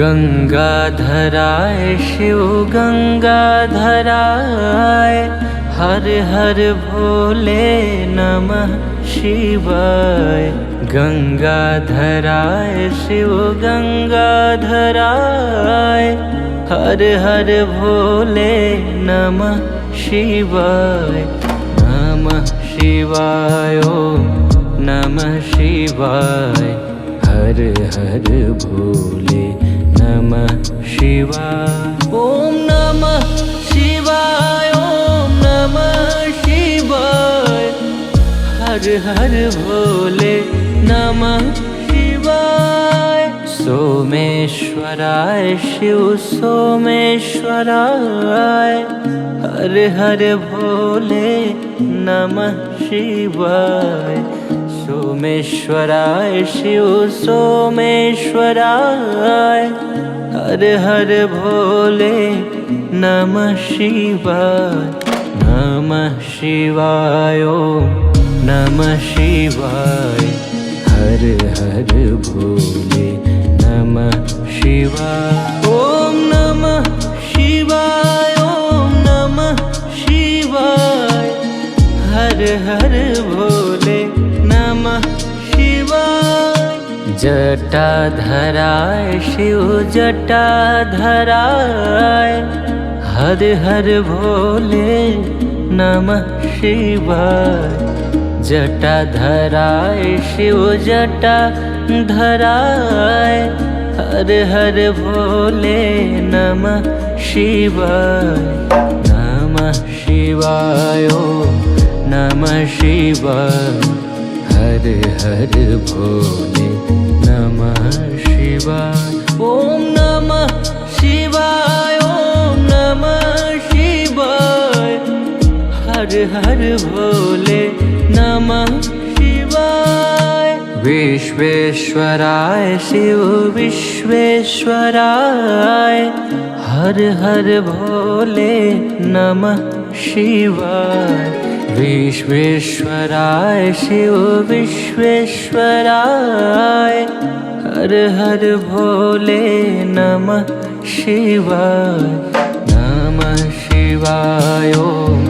गंगाधराय शिव गंगाधराय हर हर भोले नमः शिवाय। गंगाधराय शिव गंगाधराय हर हर भोले नमः शिवाय। नमः शिवाय ओम नमः शिवाय हर हर भोले नमः शिवाय। ओम नमः शिवाय ओम नमः शिवाय हर हर भोले नमः शिवाय। सोमेश्वराय शिव सोमेश्वराय हर हर भोले नमः शिवाय। सोमेश्वराय शिव सोमेश्वराय हर हर भोले नमः शिवाय। नमः शिवाय ओम नमः शिवाय हर हर भोले नमः शिवाय। ओम नमः शिवाय ओम नमः शिवाय हर हर भोले नमः शिवाय। जटाधराय शिव जटाधराय हर हर भोले नमः शिवाय। जटाधराय शिव जटाधराय हर हर भोले नमः शिवाय। नमः शिवाय ओम नमः शिवाय हर हर भोले नमः शिवाय। ओम नमः शिवाय ओम नमः शिवाय हर हर भोले नमः शिवाय। विश्वेश्वराय शिव विश्वेश्वराय हर हर भोले नमः शिवाय। विश्वेश्वराय शिव विश्वेश्वराय हर हर भोले नमः शिवाय। नमः शिवाय ओम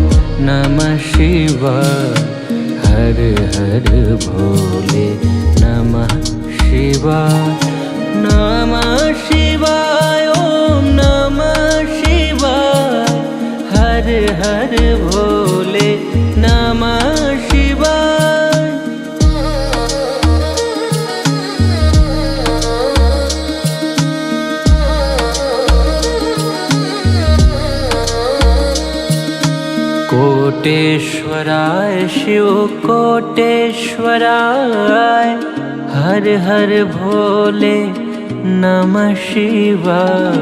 नमः शिवाय हर हर भोले नमः शिवाय। नमः शिवाय ओम नमः शिवाय हर हर भोले नमः शिवाय। कोटेश्वराय शिव कोटेश्वराय हर हर भोले नमः शिवाय।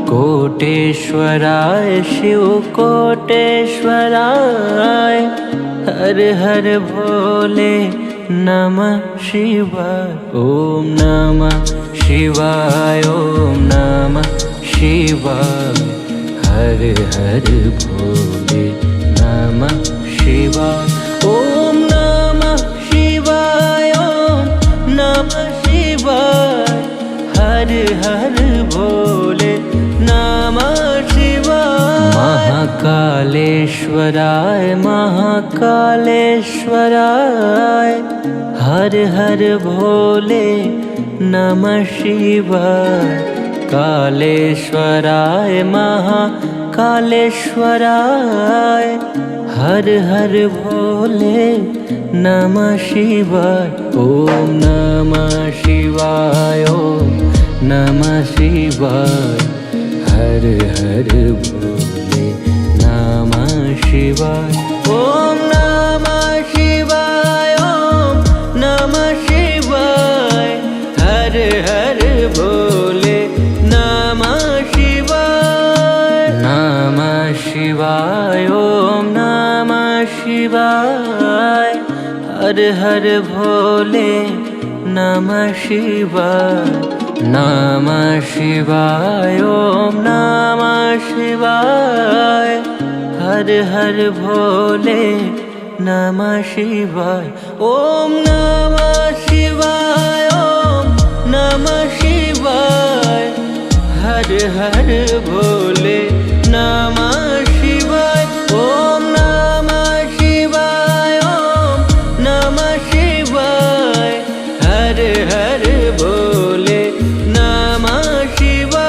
कोटेश्वराय शिव कोटेश्वराय हर हर भोले नमः शिवाय। ओम नमः शिवाय ओम नमः शिवाय हर हर भोले नमः शिवाय। ओम नमः शिवाय ओम नमः शिवाय हर हर भोले नमः शिवाय। महाकालेश्वराय महाकालेश्वराय हर हर भोले नमः शिवाय। कालेश्वराय महाकालेश्वराय हर हर भोले नमः शिवाय। ओम नमः शिवाय ओम नमः शिवाय हर हर भोले नमः शिवाय। ओम नमः शिवाय ओम नमः शिवाय हर हर भोले नमः शिवाय। नमः शिवाय ओम नमः शिवाय हर हर भोले नमः शिवाय। नमः शिवाय ओम नमः शिवाय हर हर भोले नमः शिवाय। ओम नमः शिवाय ओम नमः शिवाय हर हर भोले नमः शिवाय। ओम नमः शिवाय, ओम नमः शिवाय। हर हर भोले नमः शिवाय।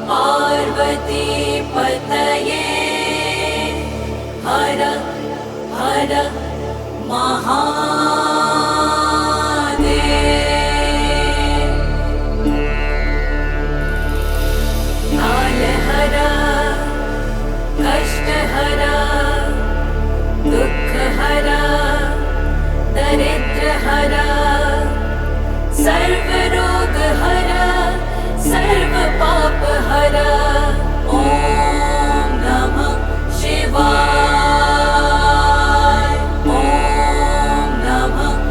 पार्वती पतये हर हर महादेव। कालहरा कष्टहरा दुःखहरा दरिद्रहरा सर्वरोगहरा सर्वपापहरा। ॐ नमः शिवाय, ॐ नमः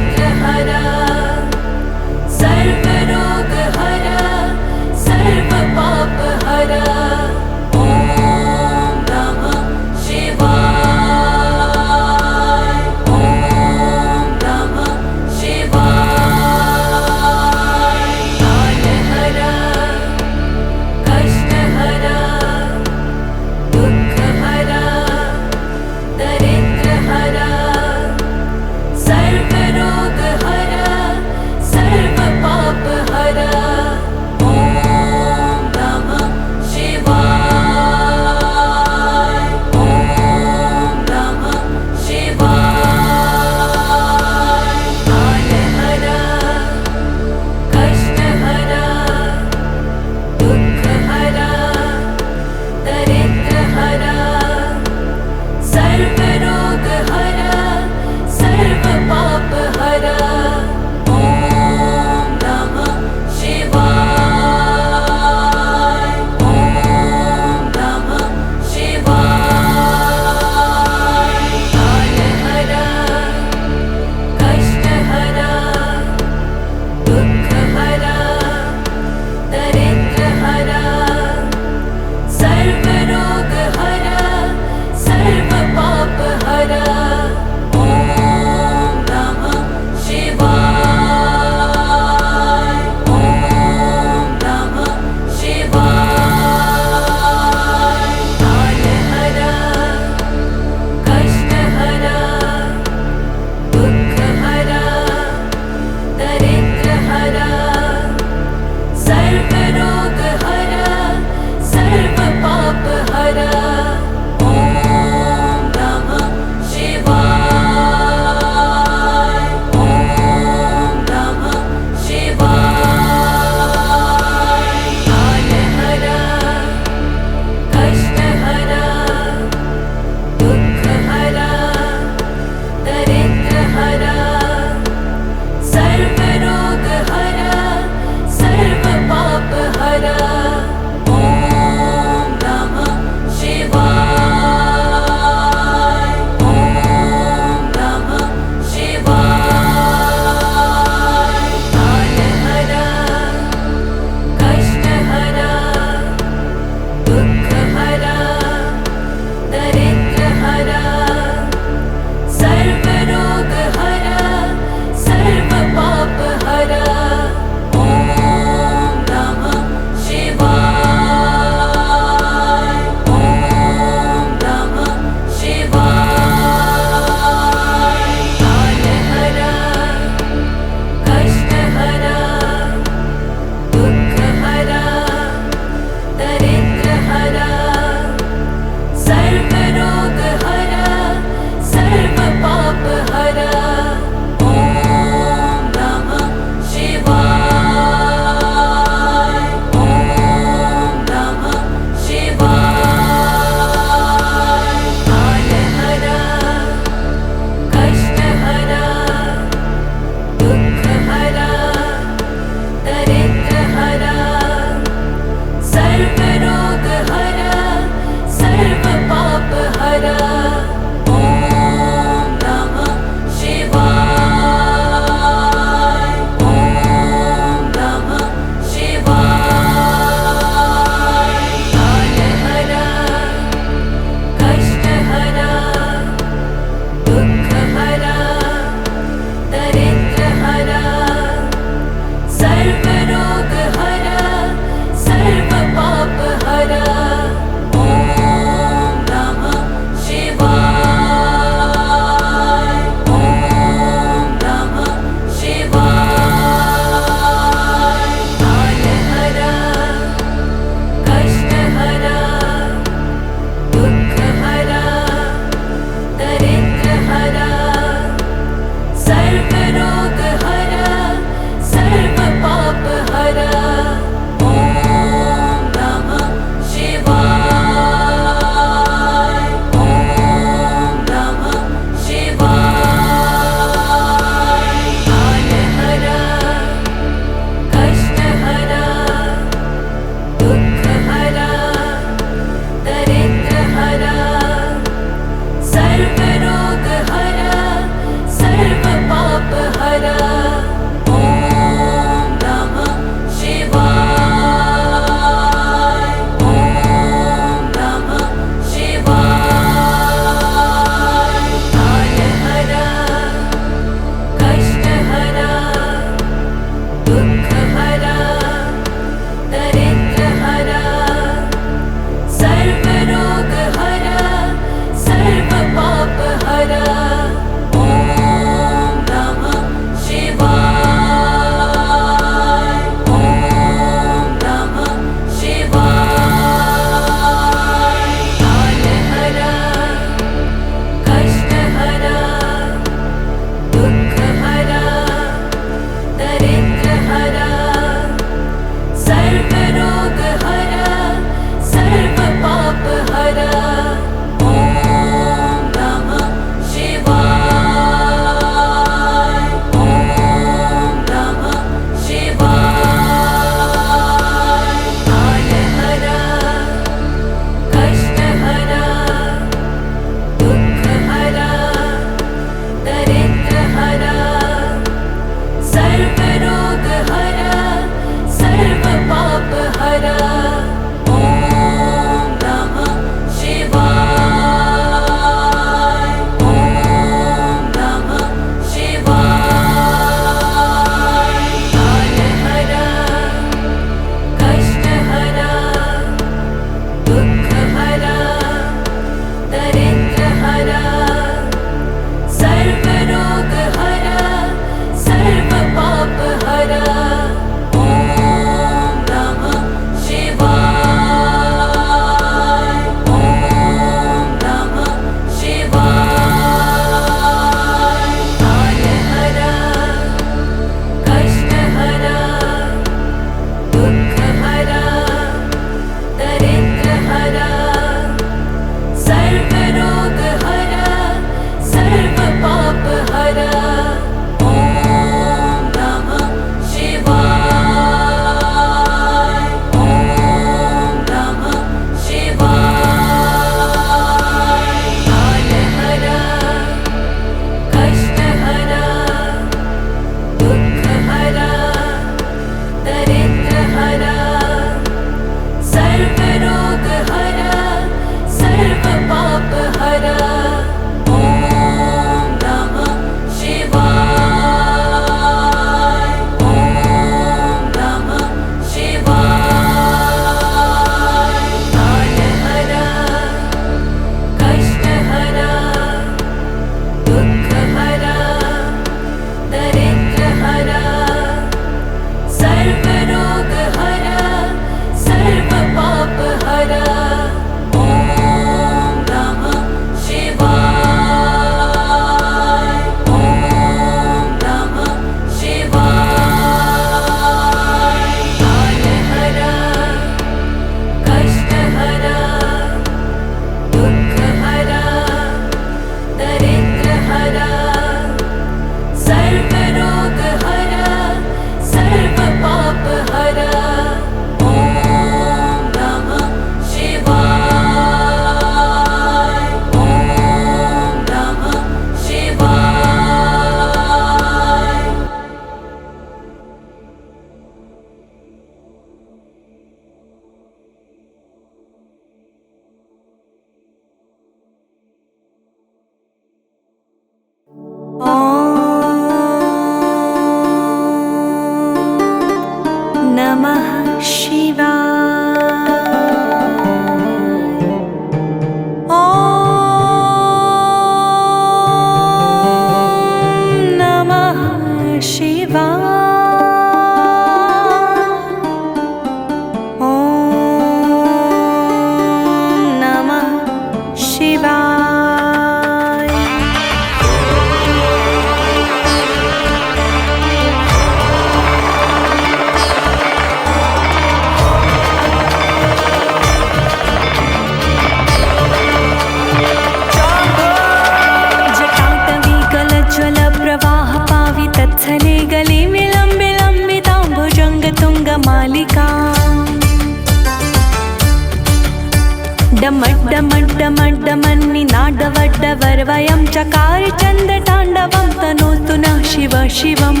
डमड्डमड्डमड्डमन्निनादवड्डवर्वयं चकार चण्डताण्डवं तनोतु नः शिव शिवम्।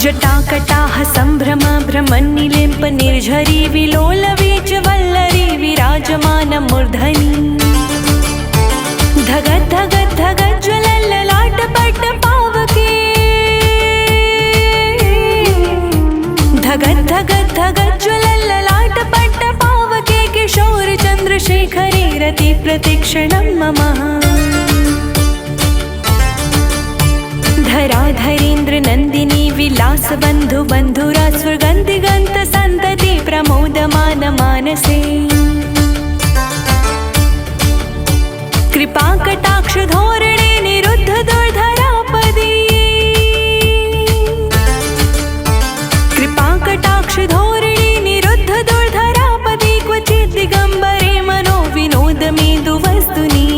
जटाकटाः सम्भ्रम भ्रमन्निलिम्प निर्झरी विलोलवीच वल्लरी विराजमानमूर्धनि। धगत् धगत् धगत् ज्वलल्ललाटपट्ट पावके। धगत् धगत् धगत् ज्वलल्ललाटपट्ट पावके किशोर चन्द्रशेखरे रति प्रतिक्षणं मम। धराधरेन्द्र नन्दिनी विलास बन्धु बन्धुरा स्वर्गन्तिगन्त सन्तति प्रमोदमान मानसे। कृपा कटाक्ष धोरणे निरुद्ध दुर्धरापदी। कृपा कटाक्ष धोरणे निरुद्ध दुर्धरापदी क्वचित् दिगम्बरे मनो विनोद मेदुवस्तुनि।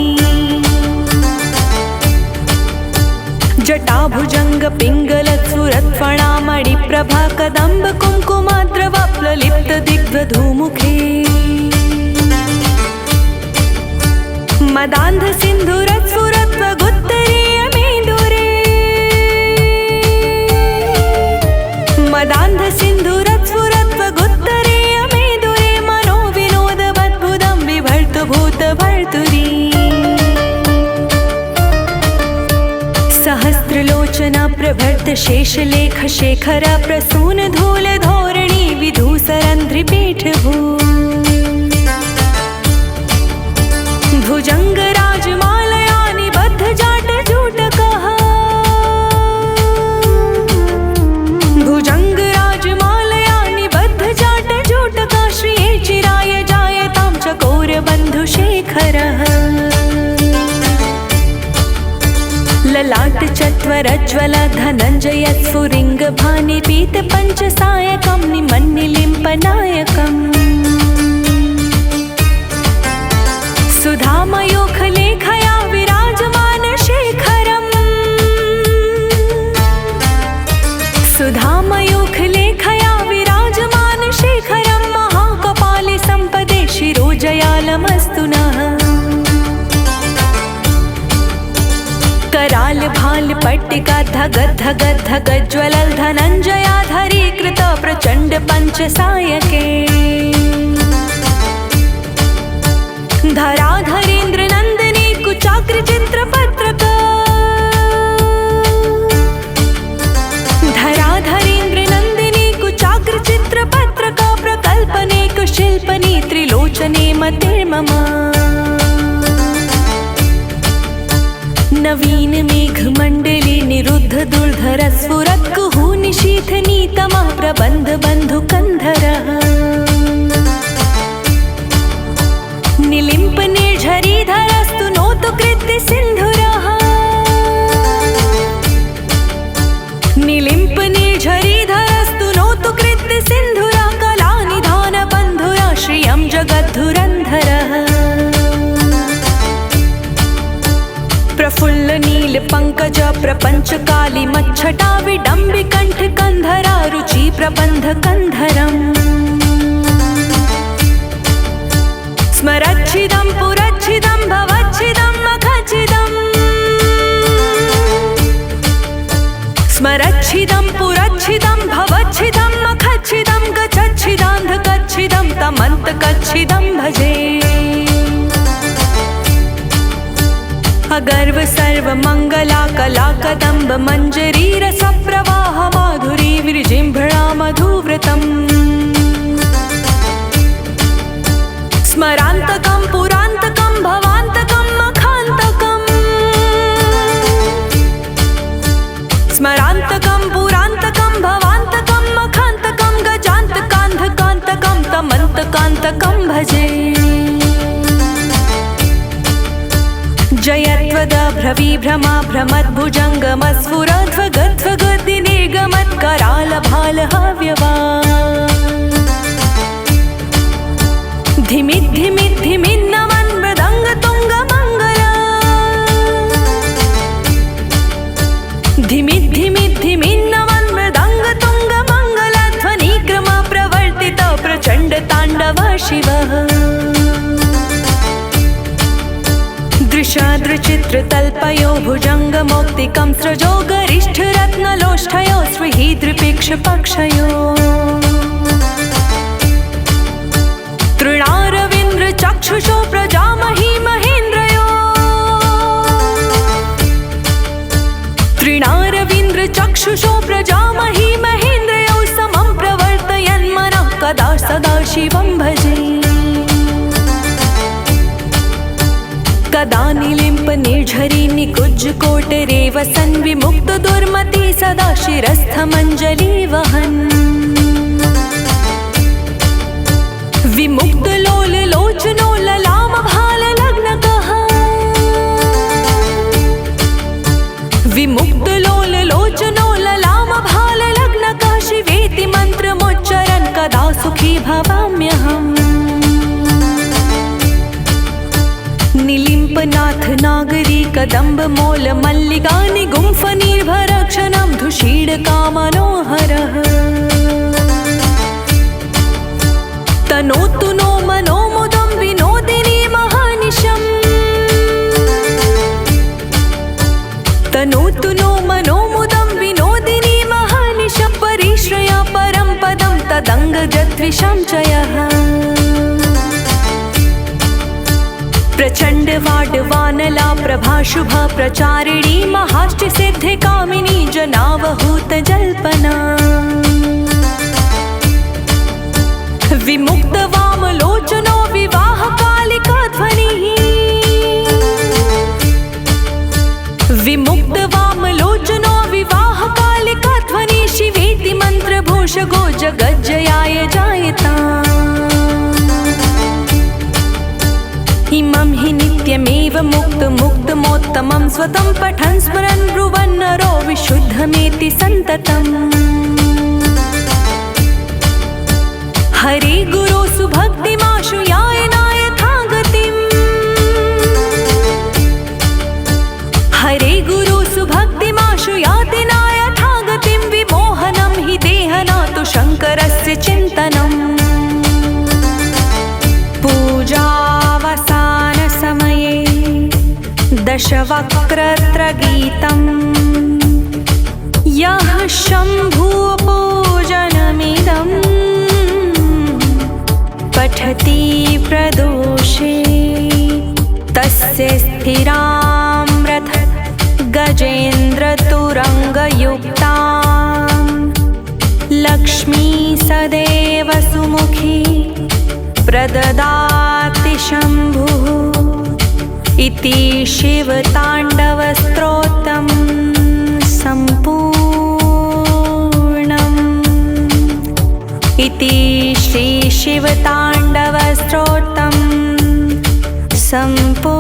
जटाभुजंग पिंगलत् सुरत्फणामणि प्रभा कदम्ब कुङ्कुमाद्रवप्ललिप्त दिग्धधूमुखे। मदान्ध सिन्धुरत् सुरत्वगुत्तरीय मेन्दुरे। मदान्ध सिन्धुरत् सुरत्वगुत्तरीय मेन्दुरे मनो विनोदवद्भुतं बिभर्तु भूतभर्तुरी। सहस्रलोचना प्रभर्त शेषलेख शेखर प्रसून धूल धोरणी विधूसरन्ध्रिपीठभू। भुजंग राजमालया निबद्ध जाट जूटकः। भुजंग राजमालया निबद्ध जाट जूटकः श्रिये चिराय जायतां चकोर बन्धुशेखरः। ललाट चत्वरज्वल धनञ्जय स्फुरिङ्ग भानिपीत पञ्चसायकं निमन्निलिम्पनायकम्। सुधामयोखलेखया विराजमान शेखरम्। सुधामयोखलेखया विराजमान शेखरं महाकपाले सम्पदे शिरोजयालमस्तु नः। कराल भाल पट्टिका धगत् धगत् धगत् ज्वलल् धनञ्जयाधरी कृत प्रचण्ड पञ्चसायके। धराधरेन्द्र नन्दिनी कुचाग्र चित्रपत्रक। धराधरेन्द्र नन्दिनी कुचाग्र चित्रपत्रक प्रकल्पनेक शिल्पनी त्रिलोचने मतिर्मम। नवीन मेघमण्डली निरुद्ध दुर्धर स्फुरत् कुहू निशीथ नीतमः प्रबन्ध बन्धु कन्धरः। निलिम्प निर्झरीधरस्तु नोतु कृत्य सिन्धुरः। निलिम्प निर्झरीधरस्तु नोतु कृत्य सिन्धुरः कलानिधान बन्धुरा श्रियं जगद्धुरन्धरः। प्रफुल्ल नील पंकज प्रपंच काली मच्छटा विडम्बि कंठ कंधरा रुचि प्रबंध कंधरम्। स्मरच्छिदं पुरच्छिदं भवच्छिदं मखच्छिदम्। स्मरच्छिदं पुरच्छिदं भवच्छिदं मखच्छिदं गच्छच्छिदान्धकच्छिदं तमन्तकच्छिदं भजे। अगर्व सर्व मंगला कला कदम्ब मंजरी रसप्रवाह माधुरी विरजिम्भणा मधुव्रतम्। स्मरान्तकं पुरान्तकं भवान्तकं मखान्तकम्। स्मरान्तकं पुरान्तकं भवान्तकं मखान्तकं गजान्तकान्धकान्तकं तमन्तकान्तकं भजे। जयत्वद भ्रविभ्रमा भ्रमद्भुजङ्गमस्फुरध्वगध्वगति निर्गमत्कराल भाल हव्यवा। धिमित् धिमित् धिमिन्नमन् मृदङ्ग तुङ्ग मङ्गला। धिमित् धिमित् धिमिन्नमन् मृदङ्ग तुङ्ग मङ्गला ध्वनिक्रम प्रवर्तित प्रचण्ड ताण्डव शिवः दृशादृचित्रतल्पयो भुजङ्गमौक्तिकं स्रजो गरिष्ठरत्नलोष्ठयो स्विहीदृपेक्षपक्षयो तृणारविन्द्रचक्षुषो प्रजामहि महेन्द्रयो तृणारविन्द्रचक्षुषो प्रजामहि महेन्द्रयो समं प्रवर्तयन्मनः कदा सदा शिवं भजे कदा निलिम्प निर्झरि निकुञ्जकोटरे वसन् विमुक्त दुर्मति सदा शिरस्थमञ्जलि वहन् विमुक्त लोल लोचनो ललाम भाल लग्नकः विमुक्त लोल लोचनो ललाम भाल लग्नकः शिवेति मन्त्रमुच्चरन् कदा सुखी भवाम्यहम् निलिम्पनाथ नागरी कदम्ब मोल मल्लिका निगुम्फ निर्भरक्षणं धुषीडकामनोहरः तनोतु नो मनोमुदं विनोदिनी महानिशम् तनोतु नो मनोमुदं विनोदिनी महानिशं परिश्रया परं पदं तदङ्गजद्विषं च यः प्रचण्डवाड्वानला प्रभाशुभा प्रचारिणी महाष्टसिद्धिकामिनी जनावहूतजल्पना विमुक्तवामलोचनो विवाहकालिका ध्वनिः विमुक्तवामलोचनो विवाहकालिका ध्वनिः शिवेति मन्त्रभूषगो जगज्जयाय जायताम् इमं हि नित्यमेव मुक्तमोत्तमं स्वतं पठन् स्मरन् ब्रुवन् नरो विशुद्धमेति सन्ततम् हरे गुरो सुभक्तिमाशु यायनाय यथागतिम् हरे गुरो सुभक्तिमाशु यातिनाय यथागतिं विमोहनं हि देहनातु शङ्करस्य चिन्तनम् पूजावसानसमये दशवक्त्रगीतम् यः शम्भुपूजनमिदम् पठति प्रदोषे तस्य स्थिरामृत गजेन्द्रतुरङ्गयुक्तां लक्ष्मी सदैव सुमुखी प्रददाति शम्भुः इति शिवताण्डवस्तोत्रं सम्पूर्णम् इति श्री शिवताण्डवस्तोत्रं सम्पूर्णम्।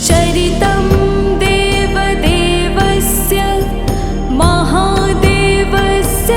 चरितं देवदेवस्य महादेवस्य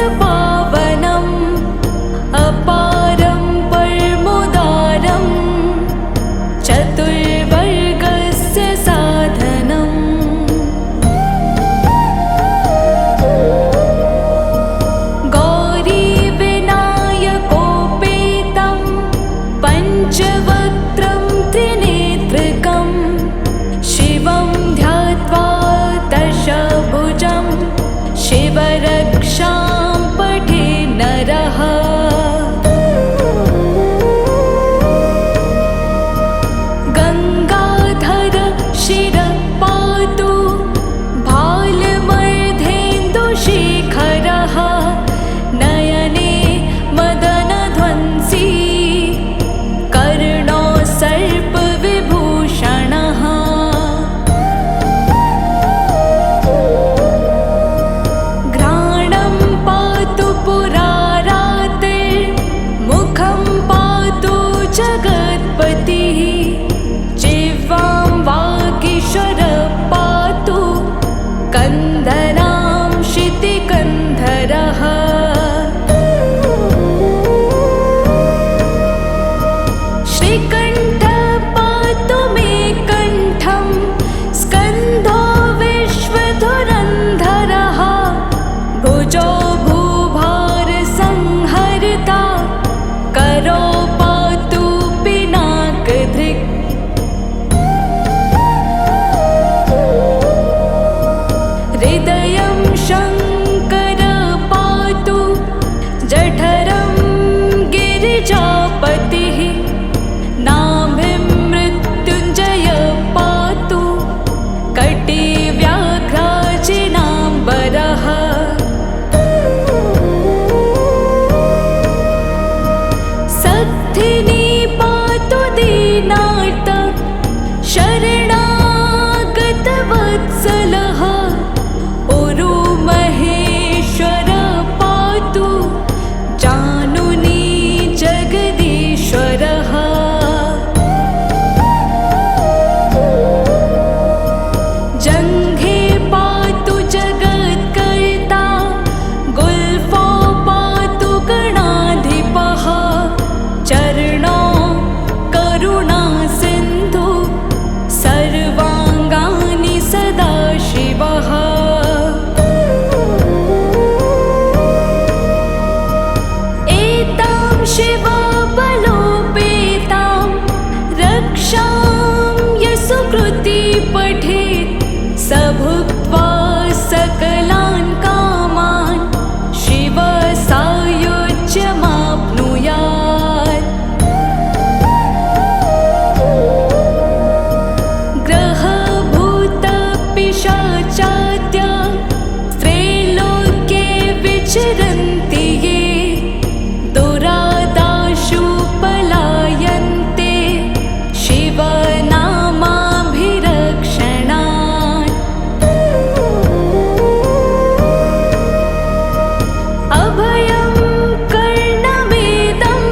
स्तुति पठेत् स भुक्त्वा सकलान् कामान् शिवसायुज्यमाप्नुयात्। ग्रहभूतपिशाचाद्या त्रैलोक्ये विचरन्ति ये दुरादाशु पलायन्ते शिवनामाभिरक्षणात्। अभयं कर्णवेदं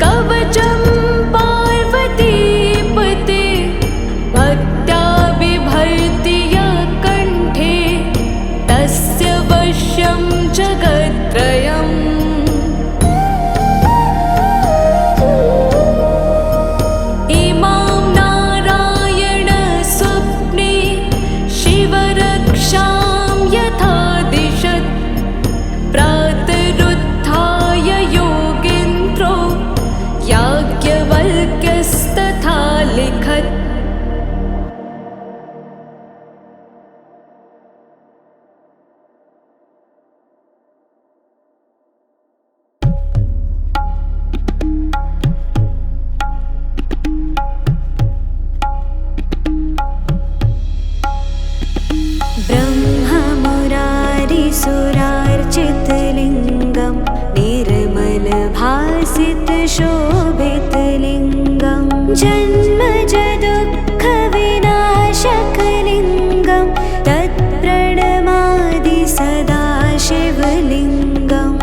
कवचं पार्वतीपते भक्त्या बिभर्ति यः कण्ठे तस्य वश्यं जगत्त्रयम्। इमां नारायण स्वप्ने शिवरक्षां यथा दिशत् प्रातरुत्थाय योगीन्द्रो याज्ञवल्क्यस्तथा लिखत्। ब्रह्ममुरारिसुरार्चितलिङ्गं निर्मलभासितशोभितलिङ्गं जन्मजदुःखविनाशकलिङ्गं तत्प्रणमादि सदा शिवलिङ्गम्।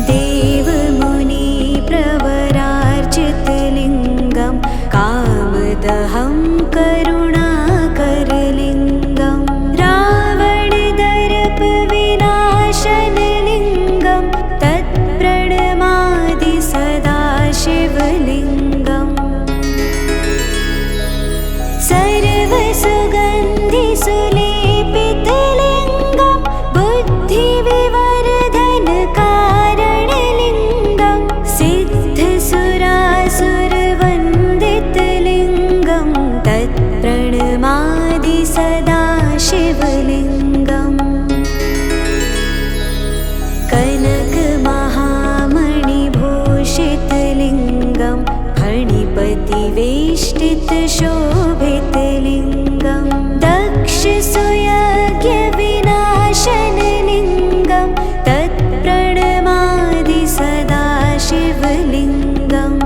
देवमुनिप्रवरार्चितलिङ्गं कामदहं करुणाकरलिङ्गं रावणदर्पविनाशनलिङ्गं तत्प्रणमादि सदा शिवलिङ्गम्। सर्वसुगन्धिसुलेपितलिङ्गं बुद्धिविवर्धनकारणलिङ्गं सिद्धसुरासुरवन्दितलिङ्गं तत्प्रणमादि सदा शिवलिङ्गम्। कनकमहामणिभूषितलिङ्गं फणिपतिवेष्टितशोभितलिङ्गं दक्षसुयज्ञविनाशनलिङ्गं तत्प्रणमादि सदा शिवलिङ्गम्।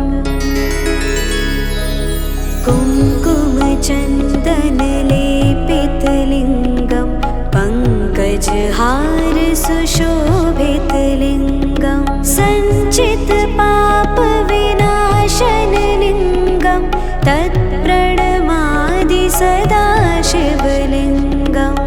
कुङ्कुमचन्दनलेपितलिङ्गं पङ्कजहारसुशोभितलिङ्गं सञ्चितपापविनाशनलिङ्गं तत्प्रणमादि सदा शिवलिङ्गम्।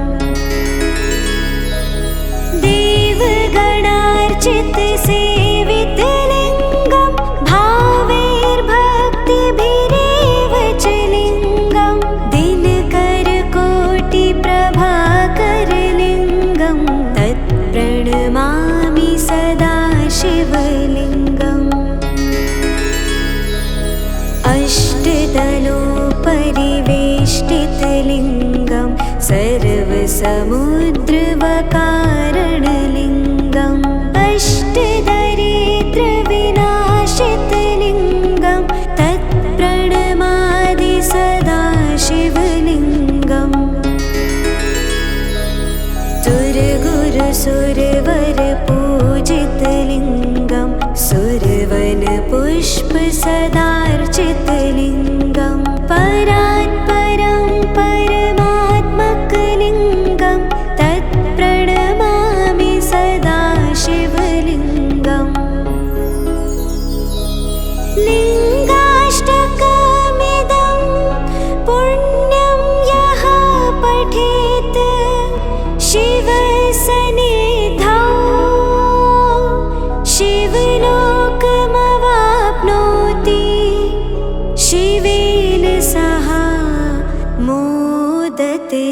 देवगणार्चितसेवितलिङ्गं भावैर्भक्तिभिरेव च लिङ्गं दिनकरकोटिप्रभाकरलिङ्गं तत्प्रणमामि सदा शिवलिङ्गम्। अष्टदलोपरिवेष्टितलिङ्गं सर्वसमुद्रवकारणलिङ्गं अष्टदरिद्रविनाशितलिङ्गं तत्प्रणमादि सदा शिवलिङ्गम्। सुरगुरुसुरवरपूजितलिङ्गं सुरवनपुष्पसदार्चितलिङ्गं परात्परं परमात्मकलिङ्गं तत्प्रणमामि सदा शिवलिङ्गम्। लिङ्गाष्टकमिदं पुण्यं यः पठेत् शिवसन्निधौ शिवलोकमवाप्नोति शिवेन सह मोदते।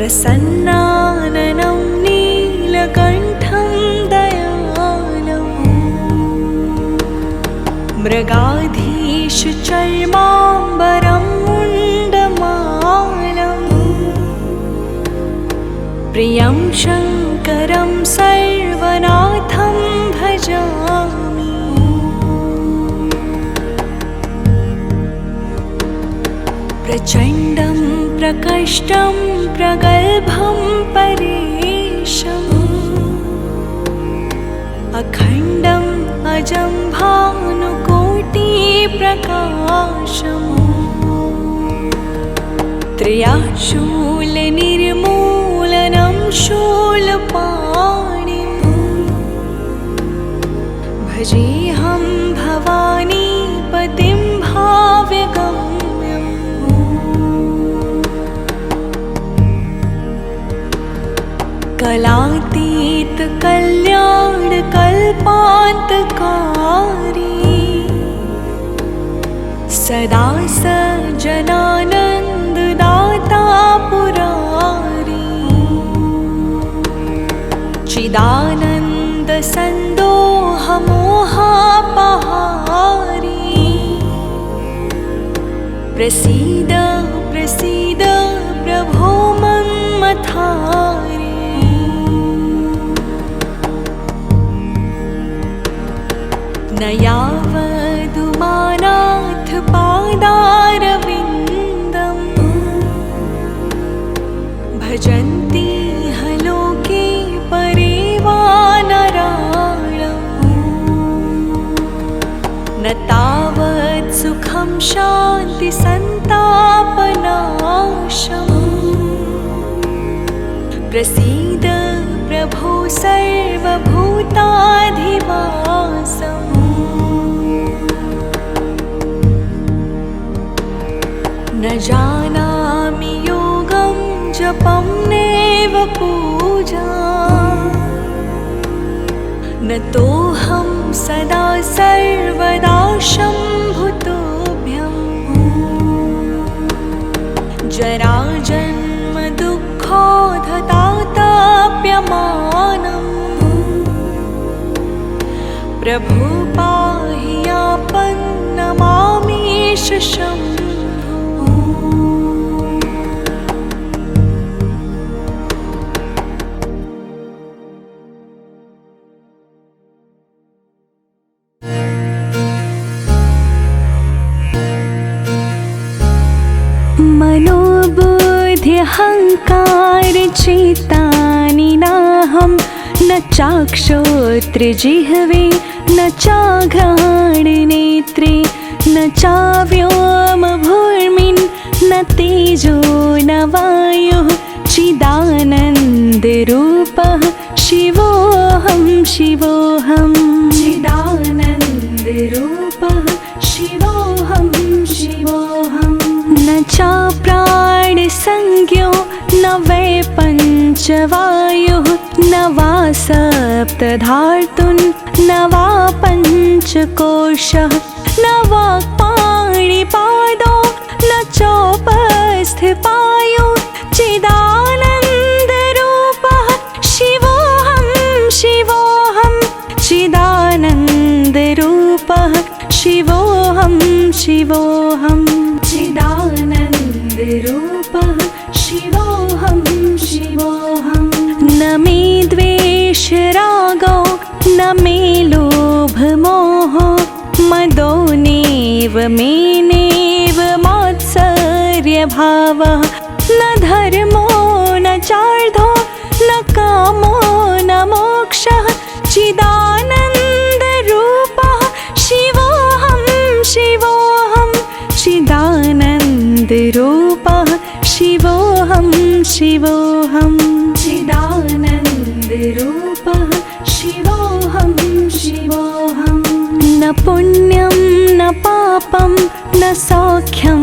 प्रसन्नाननं नीलकण्ठं दयालम् मृगाधीशचर्माम्बरं मुण्डमालम् प्रियं शङ्करं सर्वनाथं भजामि प्रचण्डं प्रकष्टं प्रगल्भं परेशम् अखण्डम् अजं भानुकोटिप्रकाशम् त्र्यशूलनिर्मूलनं शूलपाणिम् भजेऽहं भवानीपतिं भाव्यगम्यम् कलातीतकल्याणकल्पान्तकारी सदा सज्जनानन्ददाता पुरारी चिदानन्दसन्दोहमोहापहारी प्रसीद प्रसीद प्रभो मन्मथारी न यावदुमानाथ पादारविन्दम् भजन्ति ह लोके परिवानराळम् न तावत् सुखं शान्ति सन्तापनाशम् प्रसीद प्रभो सर्वभूताधिवासम् न जानामि योगं जपं नैव पूजा न तोऽहं सदा सर्वदा शम्भुतोऽभ्यम् जराजन्म दुःखोधताताप्यमानम् प्रभो पाहि आपन्नमामीश शम्भो मनोबुद्ध्यहङ्कारचित्तानि नाहं न चाक्षोत्रजिह्वे न चाघ्राणनेत्रे न चाव्योमभूर्मिन् न तेजो न वायुः चिदानन्दरूपः शिवोऽहं शिवोऽहं चिदानन्दरूपः शिवोऽहं शिवोऽहं न चाप्राणसंज्ञो न वै पञ्चवायुः न वा सप्तधातुन् न वा पञ्चकोशः न वा पाणिपादो न चोपस्थिपायु चिदानन्दरूपः शिवोऽहं शिवोऽहं चिदानन्दरूपः शिवोऽहं शिवोऽहं चिदानन्दरूपः शिवोऽहं शिवोऽहं न मे द्वेषरागो न मे लोभमोहो मदो नेव मेनेव मात्सर्यभावः न धर्मो न चार्धो न कामो न मोक्षः चिदानन्दरूपः शिवोऽहं शिवोऽहं चिदानन्दरूपः शिवोऽहं शिवोऽहं चिदानन्दरूपः शिवोऽहं शिवोऽहं न पुण्यं न पापं न सौख्यं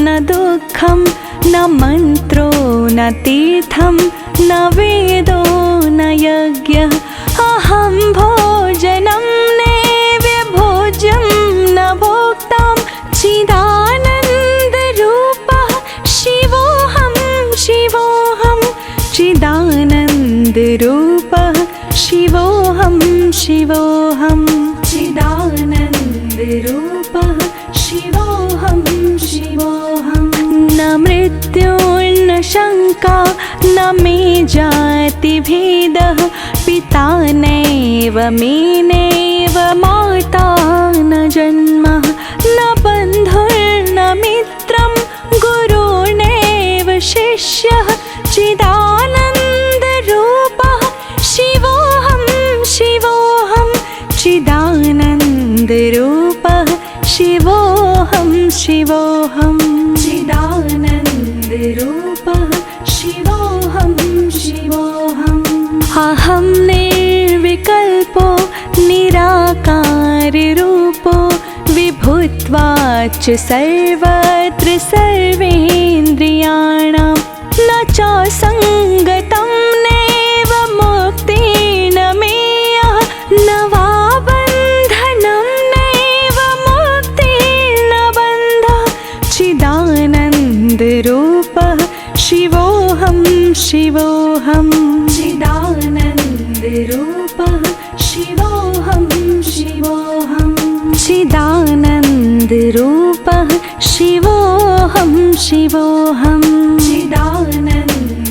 न दुःखं न मन्त्रो न तीर्थं न वेदो न यज्ञः अहं भोजनं नैवेभोज्यं न भोक्तां चिदानन्दरूपः शिवोऽहं शिवोऽहं चिदानन्दरूपः शिवोऽहं शिवोऽहं चिदानन्दरूपः शिवोऽहं शिवोऽहं न मृत्युर्न शङ्का न मे जातिभेदः पिता नैव मे नैव माता न जन्मः न बन्धुर्न मित्रं गुरुर्नैव शिष्यः चिदानन्दरूपः शिवोऽहं शिवोऽहं चिदानन्दरूपः शिवोऽहं शिवोऽहं चिदानन्दरूपः शिवोऽहं शिवोऽहम् अहं निर्विकल्पो निराकाररूपो विभुत्वाच्च सर्वत्र सर्वेन्द्रियाणां न चासङ्गतं नैव मुक्तिर्न मेयः न वा बन्धनं नैव मुक्तिर्न बन्धः चिदानन्दरूपः शिवोऽहं शिवोऽहं चिदानन्दरूपः शिवोऽहं शिवोऽहं चिदानन्दरूपः शिवोऽहं शिवोऽहं चिदानन्दरूपः